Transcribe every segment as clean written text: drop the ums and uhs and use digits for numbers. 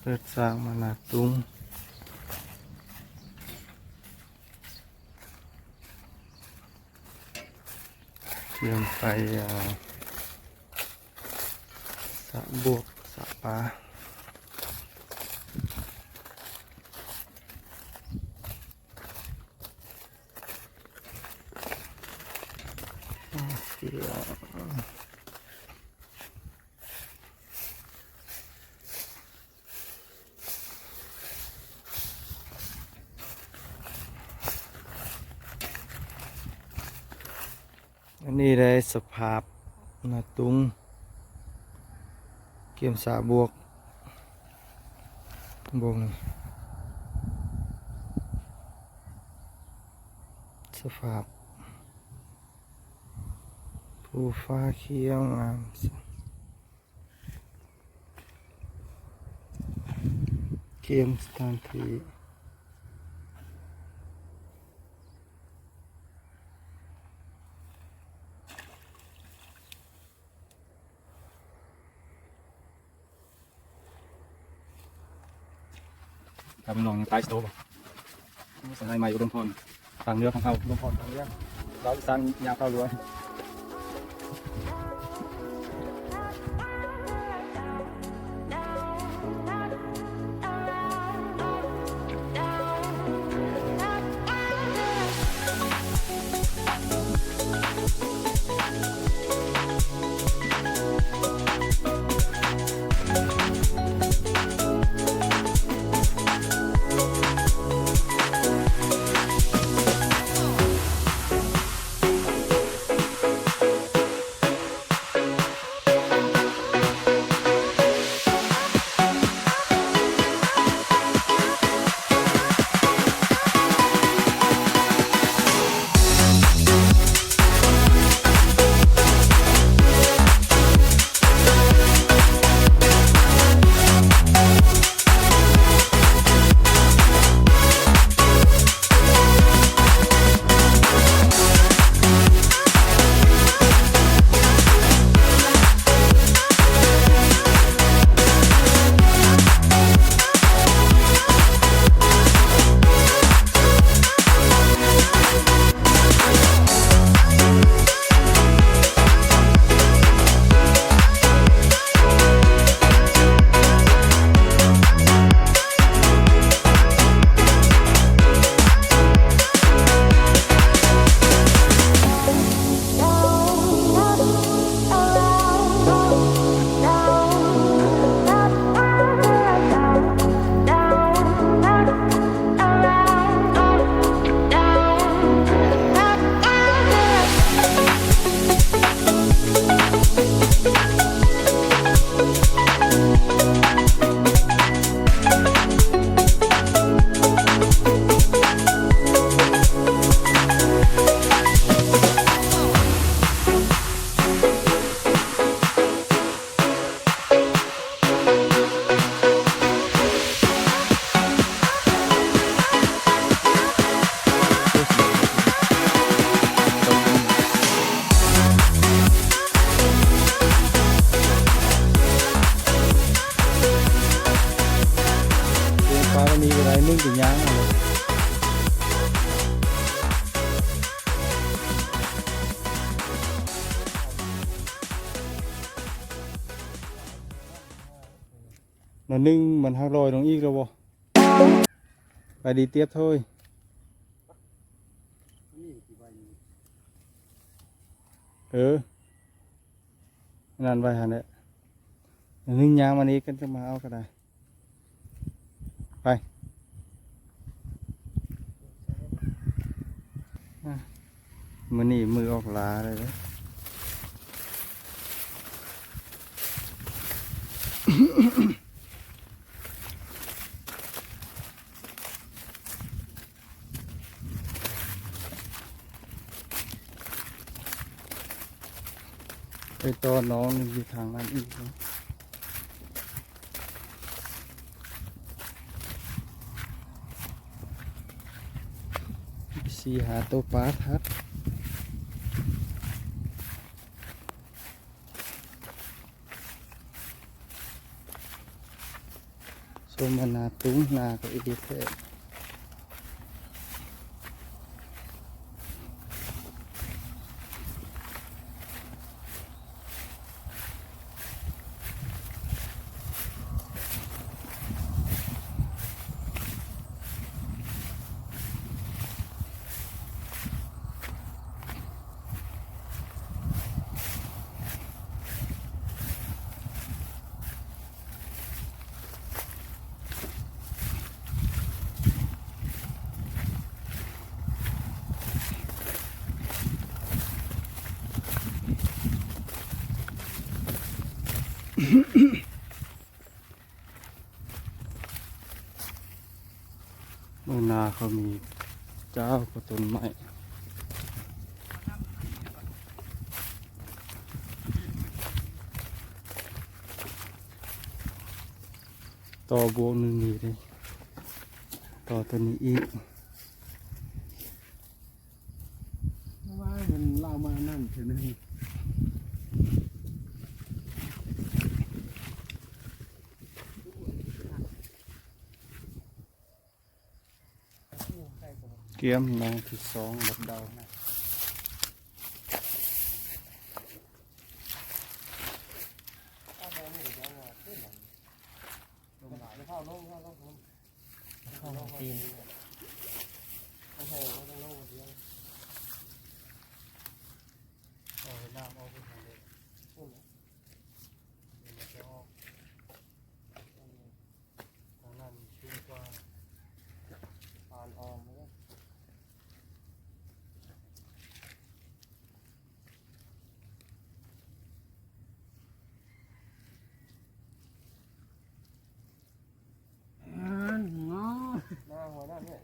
ปิดสร้างมานาตุงเตรียมไปสระบวกสระปลาเกี่ยวอันนี้ได้สภาพนาตุงเกี่ยมสาบวกบงสภาพภูฟ้าเขียวงามเกี่ยมสถานที่ทำลองใต้สโต๊ะสมัยใหม่อุดมพรทางเรือของเขาอุดมพรทางเรือเราสร้างยาเข้ารั้วปลาวันนี้อะไรนึ่งถึงย่างเลยน่ะนึ่งมันหักลอยลงอีกแล้วบ่ไปดีเตียบthôiนั่นไปหันเนี่ยนึ่งยางมันนี้กันจะมาเอาก็ได้ไปมือนี่มือออกลาเลยนะไปตอนน้องอยู่ทางนั้นอีกนะสีหาตัวปลาทัด ชมนาตุ้งนาก็อีกแท้ เมืองนาเขามีเจ้ากับต้นไม้ต่อบวกหนึ่งนี่เลยต่อตัวนี้อีก ว่ามันเล่ามานั่นถึงมันนี่ เกียมนางที่สองบัดดาวนะงอ หน้าหัวหน้าเนี่ย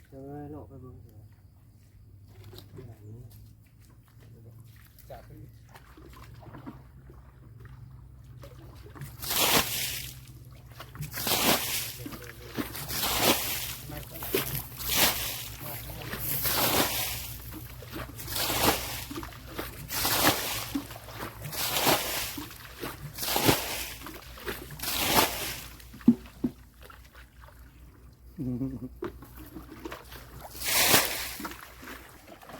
เจอโลกไปเบิ่งเถอะจับไป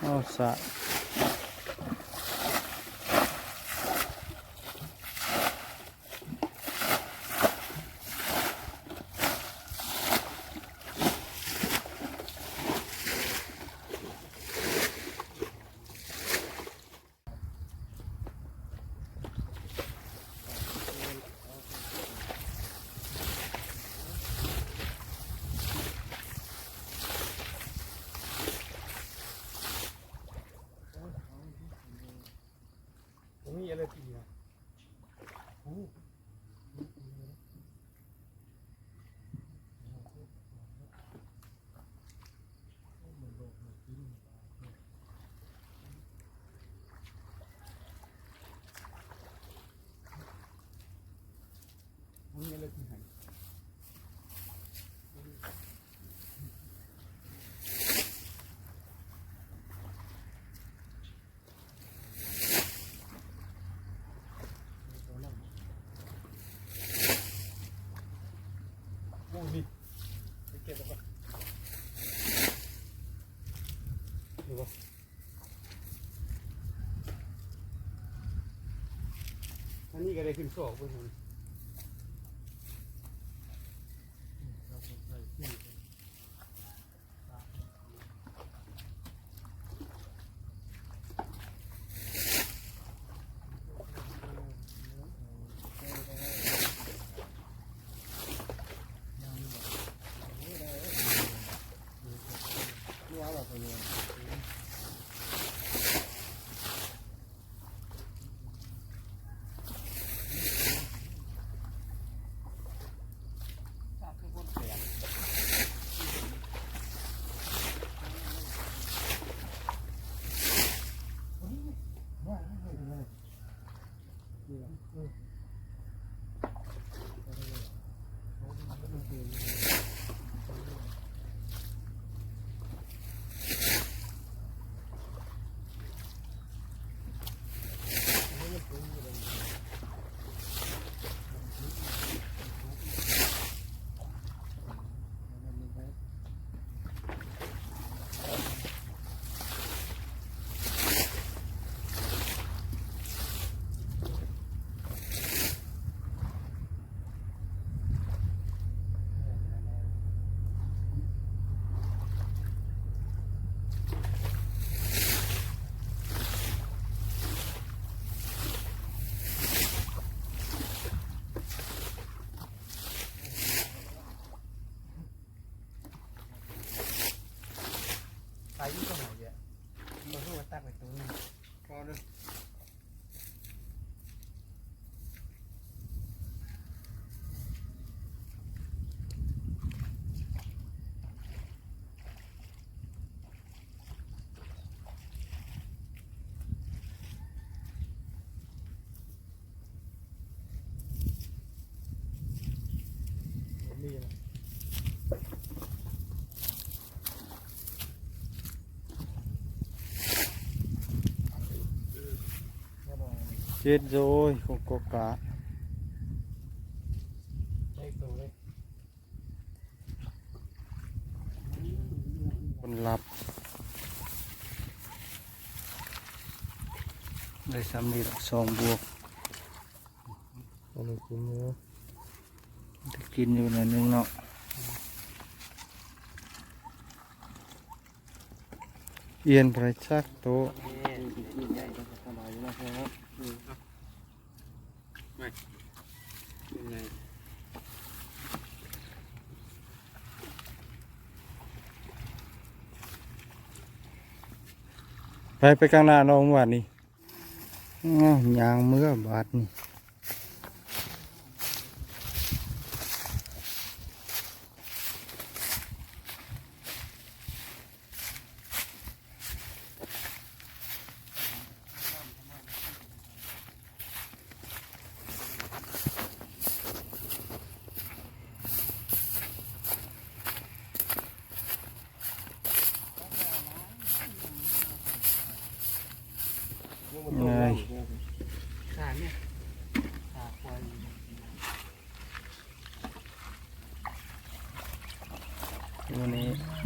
อ้าวสะมีอะไรกินอ่ะมีอะไรกินไหนนี่ไปเก็บแล้วก็ดูว่าอันนี้ก็ได้ขึ้นสองบนหัว chết rồi không có cá ใช้ตัวเลย คนหลับได้สำลีละสองบวก อันนี้กินเนื้อ จะกินอยู่หน่อยนึงเนาะเอียนไปชักโตะ ไปกลางหน้าน้องหวานนี่อ้าวยางเมื่อบาดนี่ไง ขาเนี่ยขาควาย วันนี้